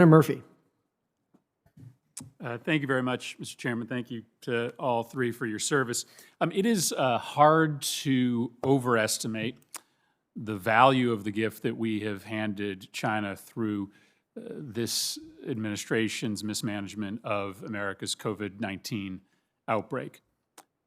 Senator Murphy. Thank you very much, Mr. Chairman. Thank you to all three for your service. It is hard to overestimate the value of the gift that we have handed China through this administration's mismanagement of America's COVID-19 outbreak.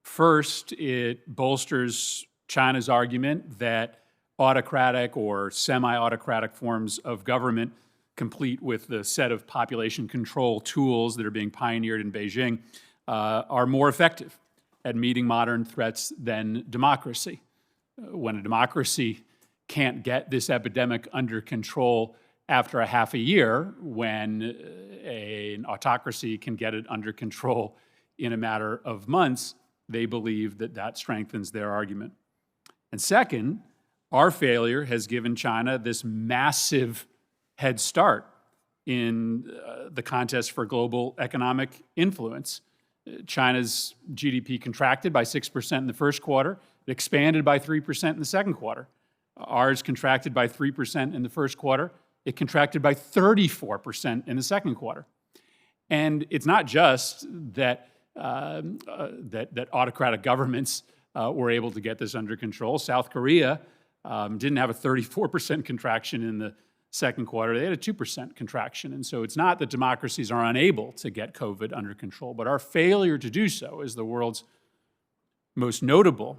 First, it bolsters China's argument that autocratic or semi-autocratic forms of government, complete with the set of population control tools that are being pioneered in Beijing, are more effective at meeting modern threats than democracy. When a democracy can't get this epidemic under control after a half a year, when an autocracy can get it under control in a matter of months, they believe that that strengthens their argument. And second, our failure has given China this massive head start in the contest for global economic influence. China's GDP contracted by 6% in the first quarter. It expanded by 3% in the second quarter. Ours contracted by 3% in the first quarter. It contracted by 34% in the second quarter. And it's not just that that autocratic governments were able to get this under control. South Korea didn't have a 34% contraction in the second quarter. They had a 2% contraction. And so it's not that democracies are unable to get COVID under control, but our failure to do so as the world's most notable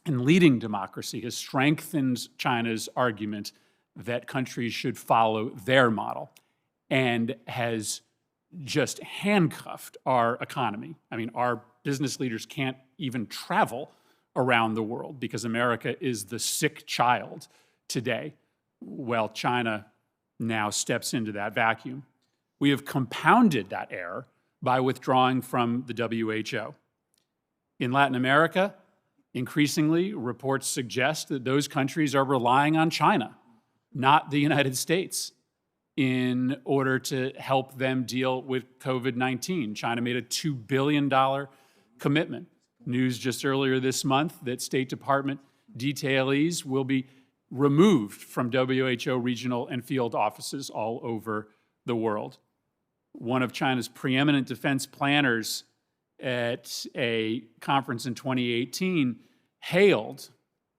and leading democracy has strengthened China's argument that countries should follow their model and has just handcuffed our economy. I mean, our business leaders can't even travel around the world because America is the sick child today. Well, China now steps into that vacuum. We have compounded that error by withdrawing from the WHO. In Latin America, increasingly, reports suggest that those countries are relying on China, not the United States, in order to help them deal with COVID-19. China made a $2 billion commitment. News just earlier this month that State Department detailees will be removed from WHO regional and field offices all over the world. One of China's preeminent defense planners at a conference in 2018 hailed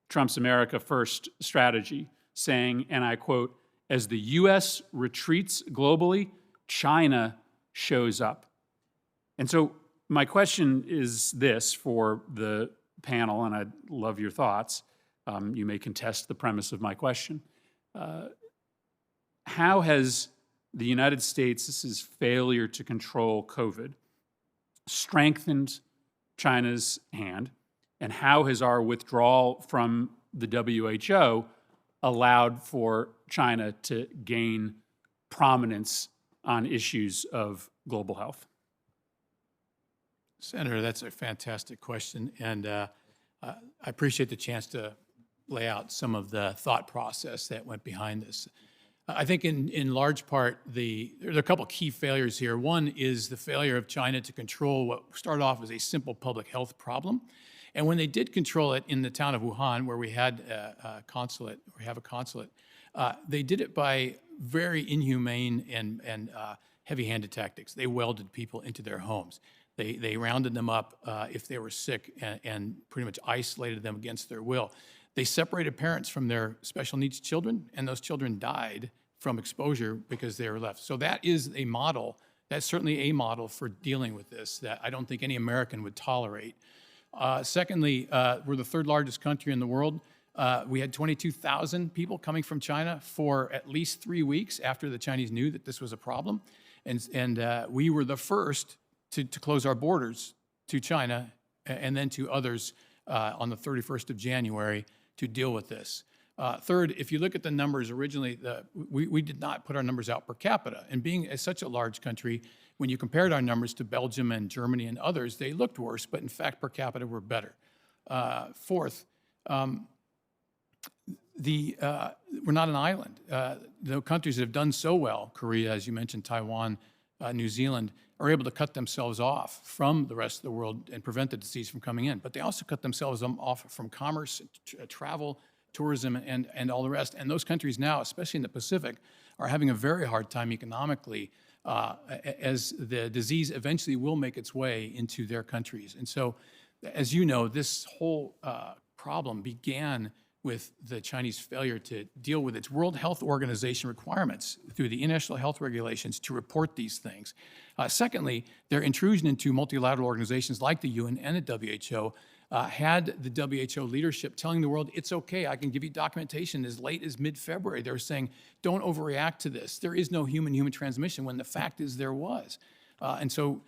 Trump's America First strategy, saying, and I quote, "As the U.S. retreats globally, China shows up." And so my question is this for the panel, and I'd love your thoughts. You may contest the premise of my question. How has the United States' failure to control COVID strengthened China's hand, and how has our withdrawal from the WHO allowed for China to gain prominence on issues of global health? Senator, that's a fantastic question, and I appreciate the chance to lay out some of the thought process that went behind this. I think in large part, there are a couple key failures here. One is the failure of China to control what started off as a simple public health problem. And when they did control it in the town of Wuhan, where we had a consulate, they did it by very inhumane and heavy-handed tactics. They welded people into their homes. They rounded them up if they were sick and pretty much isolated them against their will. They separated parents from their special needs children, and those children died from exposure because they were left. So that is a model, that's certainly a model for dealing with this that I don't think any American would tolerate. Secondly, we're the third largest country in the world. We had 22,000 people coming from China for at least 3 weeks after the Chinese knew that this was a problem. And we were the first to close our borders to China and then to others on the 31st of January to deal with this. Third, if you look at the numbers originally, we did not put our numbers out per capita. And being such a large country, when you compared our numbers to Belgium and Germany and others, they looked worse, but in fact, per capita, we're better. Fourth, we're not an island. The countries that have done so well, Korea, as you mentioned, Taiwan, New Zealand, are able to cut themselves off from the rest of the world and prevent the disease from coming in. But they also cut themselves off from commerce, travel, tourism and all the rest. And those countries now, especially in the Pacific, are having a very hard time economically as the disease eventually will make its way into their countries. And so, as you know, this whole problem began with the Chinese failure to deal with its World Health Organization requirements through the international health regulations to report these things. Secondly, their intrusion into multilateral organizations like the UN and the WHO had the WHO leadership telling the world, it's okay, I can give you documentation as late as mid-February. They were saying, don't overreact to this. There is no human-human transmission, when the fact is there was. And so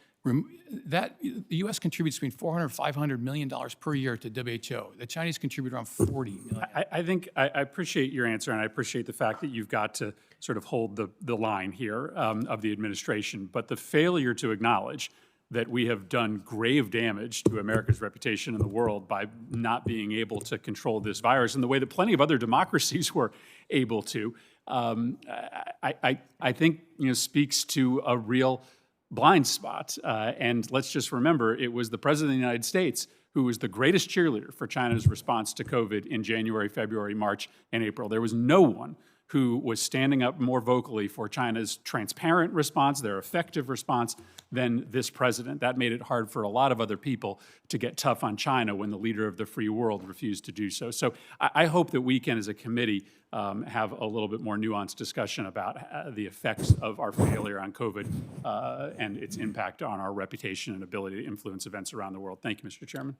that the U.S. contributes between $400 and $500 million per year to WHO. The Chinese contribute around $40 million. I think I appreciate your answer, and I appreciate the fact that you've got to sort of hold the line here of the administration. But the failure to acknowledge that we have done grave damage to America's reputation in the world by not being able to control this virus in the way that plenty of other democracies were able to, I think speaks to a real blind spot. And let's just remember, it was the President of the United States who was the greatest cheerleader for China's response to COVID in January, February, March, and April. There was no one who was standing up more vocally for China's transparent response, their effective response, than this president. That made it hard for a lot of other people to get tough on China when the leader of the free world refused to do so. So I hope that we can, as a committee, have a little bit more nuanced discussion about the effects of our failure on COVID and its impact on our reputation and ability to influence events around the world. Thank you, Mr. Chairman.